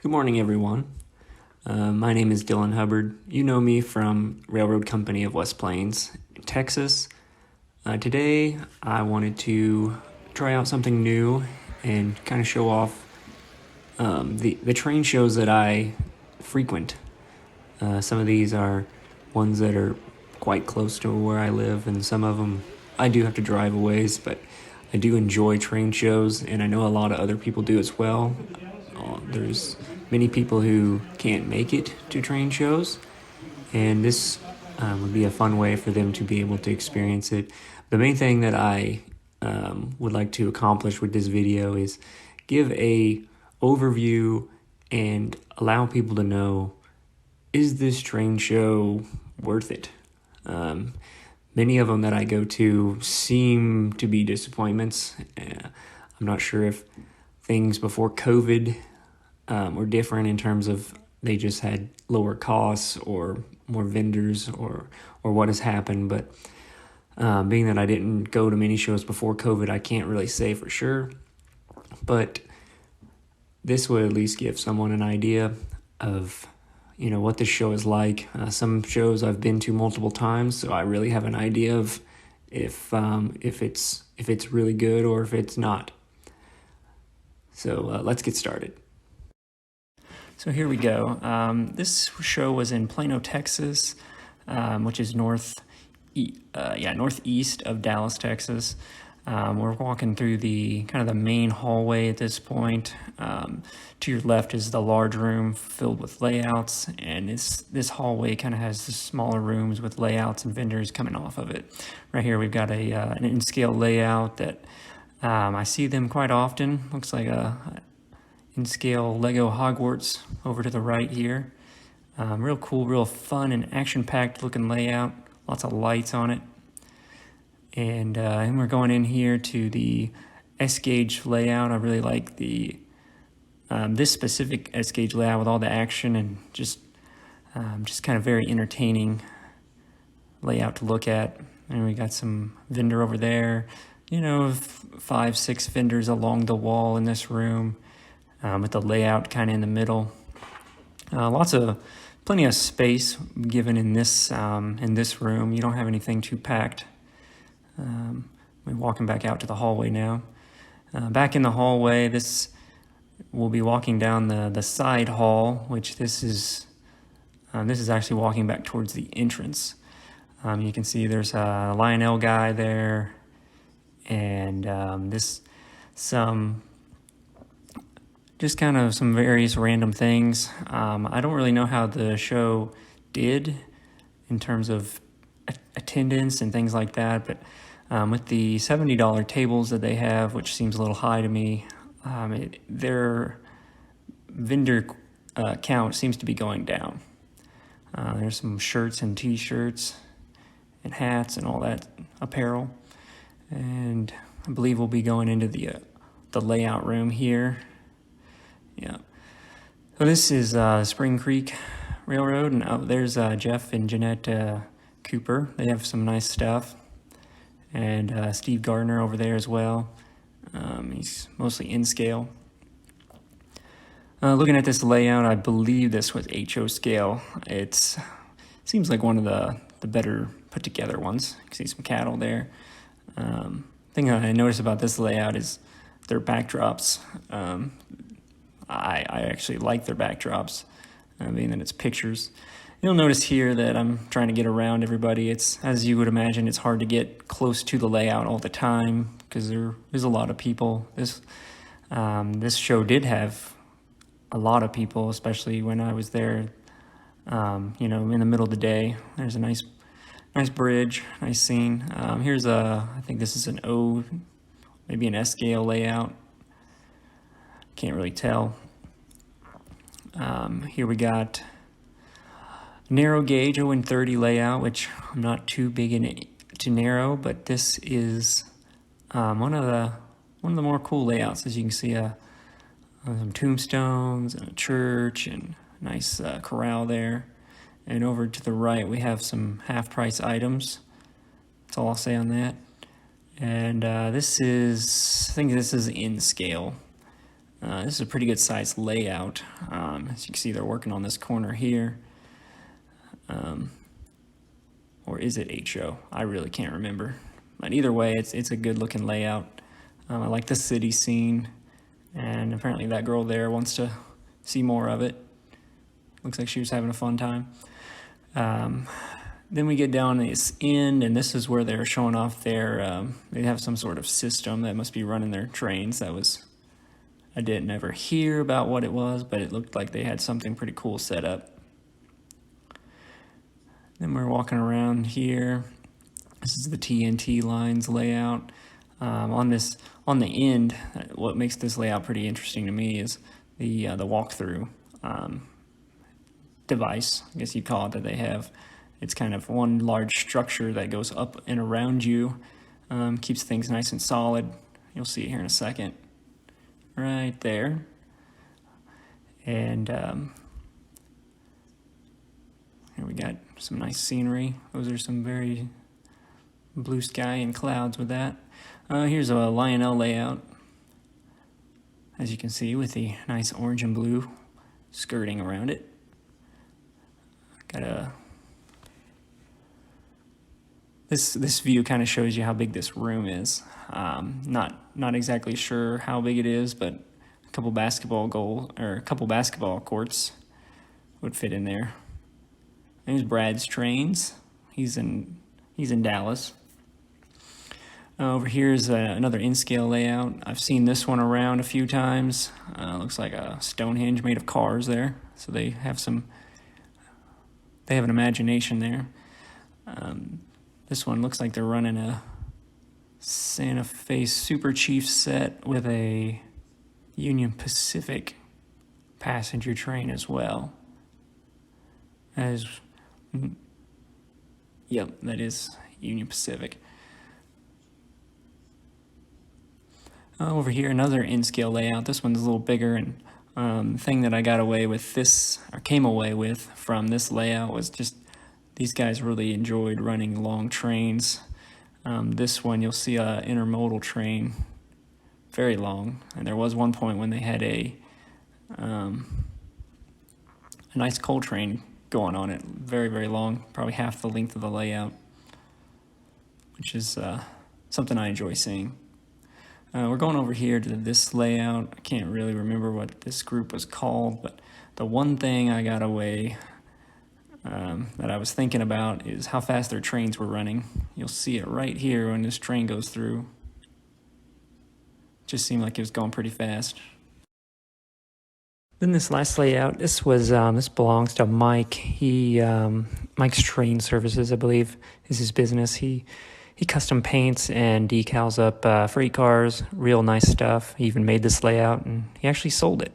Good morning, everyone. My name is Dylan Hubbard. You know me from Railroad Company of West Plains, Texas. Today, I wanted to try out something new and kind of show off the train shows that I frequent. Some of these are ones that are quite close to where I live, and some of them I do have to drive a ways, but I do enjoy train shows, and I know a lot of other people do as well. There's many people who can't make it to train shows, and this would be a fun way for them to be able to experience it. The main thing that I would like to accomplish with this video is give a overview and allow people to know, is this train show worth it? Many of them that I go to seem to be disappointments. I'm not sure if things before COVID were different in terms of they just had lower costs or more vendors or what has happened. But being that I didn't go to many shows before COVID, I can't really say for sure. But this would at least give someone an idea of what this show is like. Some shows I've been to multiple times, so I really have an idea of if it's really good or if it's not. So let's get started. So here we go. This show was in Plano, Texas, which is northeast of Dallas, Texas. We're walking through the main hallway at this point. To your left is the large room filled with layouts, and this hallway kind of has the smaller rooms with layouts and vendors coming off of it. Right here we've got an in-scale layout that I see them quite often. Looks like a in-scale Lego Hogwarts over to the right here. Real cool, real fun and action-packed looking layout. Lots of lights on it. And we're going in here to the S-gauge layout. I really like this specific S-gauge layout with all the action and just kind of very entertaining layout to look at. And we got some vendor over there. 5, 6 vendors along the wall in this room, with the layout kind of in the middle. Plenty of space given in this room. You don't have anything too packed. We're walking back out to the hallway now. Back in the hallway, we'll be walking down the side hall, which this is actually walking back towards the entrance. You can see there's a Lionel guy there, and some various random things. I don't really know how the show did in terms of attendance and things like that, but with the $70 tables that they have, which seems a little high to me, their vendor count seems to be going down. There's some shirts and t-shirts and hats and all that apparel, and I believe we'll be going into the layout room here. Yeah. So this is Spring Creek Railroad, and there's Jeff and Jeanette Cooper. They have some nice stuff, and Steve Gardner over there as well. He's mostly in scale. Looking at this layout, I believe this was HO scale. It seems like one of the better put together ones. You can see some cattle there. Thing I noticed about this layout is their backdrops. I actually like their backdrops, being that it's pictures. You'll notice here that I'm trying to get around everybody. It's, as you would imagine, it's hard to get close to the layout all the time because there's a lot of people. This show did have a lot of people, especially when I was there, in the middle of the day. There's a nice bridge, nice scene. Here's I think this is maybe an S-scale layout. Can't really tell. Here we got narrow gauge 0-30 layout, which I'm not too big into narrow, but this is one of the more cool layouts. As you can see, some tombstones and a church and a nice corral there. And over to the right, we have some half-price items. That's all I'll say on that. And I think this is in scale. This is a pretty good sized layout. As you can see, they're working on this corner here. Or is it HO? I really can't remember. But either way, it's a good looking layout. I like the city scene, and apparently that girl there wants to see more of it. Looks like she was having a fun time. Then we get down this end, and this is where they're showing off their, they have some sort of system that must be running their trains. I didn't ever hear about what it was, but it looked like they had something pretty cool set up. Then we're walking around here. This is the TNT lines layout. On the end, what makes this layout pretty interesting to me is the walkthrough device, I guess you'd call it, that they have. It's kind of one large structure that goes up and around you, keeps things nice and solid. You'll see it here in a second. Right there. And here we got some nice scenery. Those are some very blue sky and clouds with that. Here's a Lionel layout, as you can see, with the nice orange and blue skirting around it. This view kind of shows you how big this room is. Not exactly sure how big it is, but a couple basketball courts would fit in there. There's Brad's Trains. He's in Dallas. Over here is another in-scale layout. I've seen this one around a few times. Looks like a Stonehenge made of cars there. So they have an imagination there. This one looks like they're running a Santa Fe Super Chief set with a Union Pacific passenger train as well. Yep, that is Union Pacific. Over here, another in-scale layout. This one's a little bigger, and the thing that I got away with came away with from this layout was just these guys really enjoyed running long trains. This one, you'll see a intermodal train, very long, and there was one point when they had a nice coal train going on it, very, very long, probably half the length of the layout, which is something I enjoy seeing. We're going over here to this layout. I can't really remember what this group was called, but the one thing I got away that I was thinking about is how fast their trains were running. You'll see it right here when this train goes through. Just seemed like it was going pretty fast. Then this last layout, this belongs to Mike. Mike's Train Services, I believe, is his business. He custom paints and decals up freight cars, real nice stuff. He even made this layout, and he actually sold it.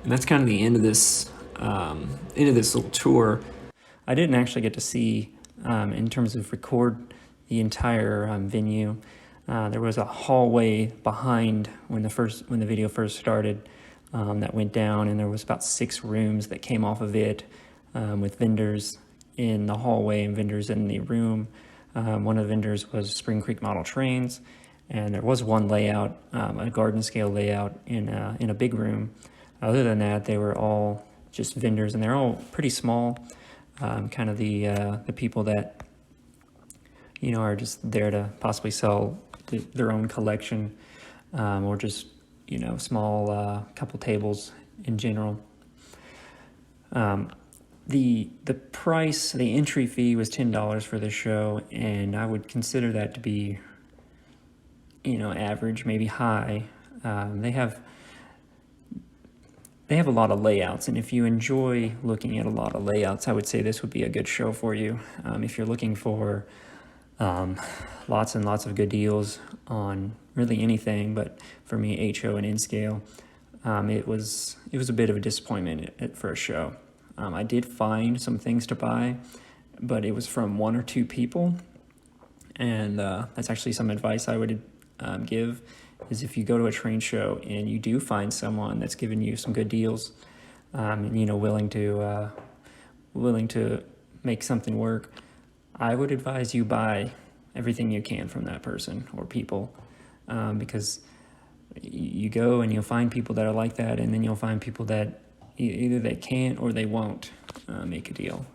And that's kind of the end of this little tour. I didn't actually get to see, in terms of record, the entire venue. There was a hallway behind when the video first started that went down, and there was about 6 rooms that came off of it, with vendors in the hallway and vendors in the room. One of the vendors was Spring Creek Model Trains, and there was one layout, a garden scale layout in a big room. Other than that, they were all just vendors, and they're all pretty small, kind of the people that, are just there to possibly sell their own collection, or just, small couple tables in general. The price, the entry fee was $10 for the show, and I would consider that to be, average, maybe high. They have a lot of layouts, and if you enjoy looking at a lot of layouts, I would say this would be a good show for you. If you're looking for lots and lots of good deals on really anything, but for me, HO and N-Scale, it was a bit of a disappointment for a show. I did find some things to buy, but it was from 1 or 2 people, and that's actually some advice I would give, is if you go to a train show and you do find someone that's giving you some good deals, and willing to make something work, I would advise you buy everything you can from that person or people. because you go and you'll find people that are like that, and then you'll find people that either they can't or they won't make a deal.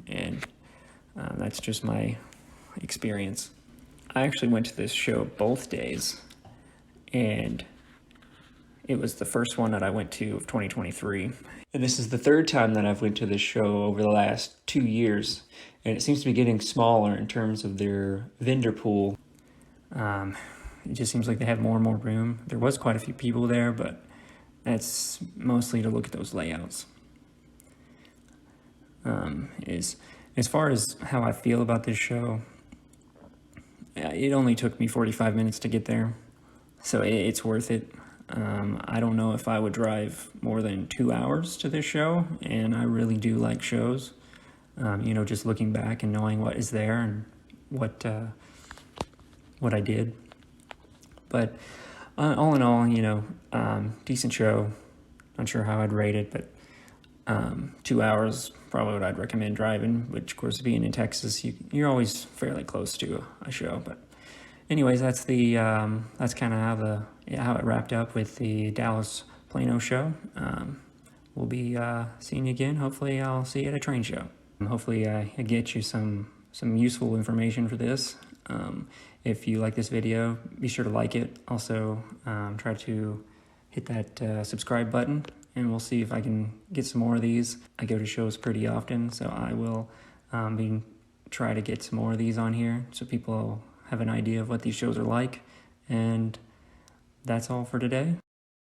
And that's just my experience. I actually went to this show both days, and it was the first one that I went to of 2023. And this is the third time that I've went to this show over the last 2 years. And it seems to be getting smaller in terms of their vendor pool. It just seems like they have more and more room. There was quite a few people there, but that's mostly to look at those layouts. As far as how I feel about this show, it only took me 45 minutes to get there, so it's worth it. I don't know if I would drive more than 2 hours to this show, and I really do like shows. Just looking back and knowing what is there and what I did. But all in all, decent show. Not sure how I'd rate it, but 2 hours probably what I'd recommend driving, which of course being in Texas, you're always fairly close to a show. But anyways, that's kind of how it wrapped up with the Dallas Plano show. We'll be seeing you again. Hopefully I'll see you at a train show. Hopefully I get you some useful information for this. If you like this video, be sure to like it. Also, try to hit that subscribe button, and we'll see if I can get some more of these. I go to shows pretty often, so I will try to get some more of these on here so people have an idea of what these shows are like. And that's all for today.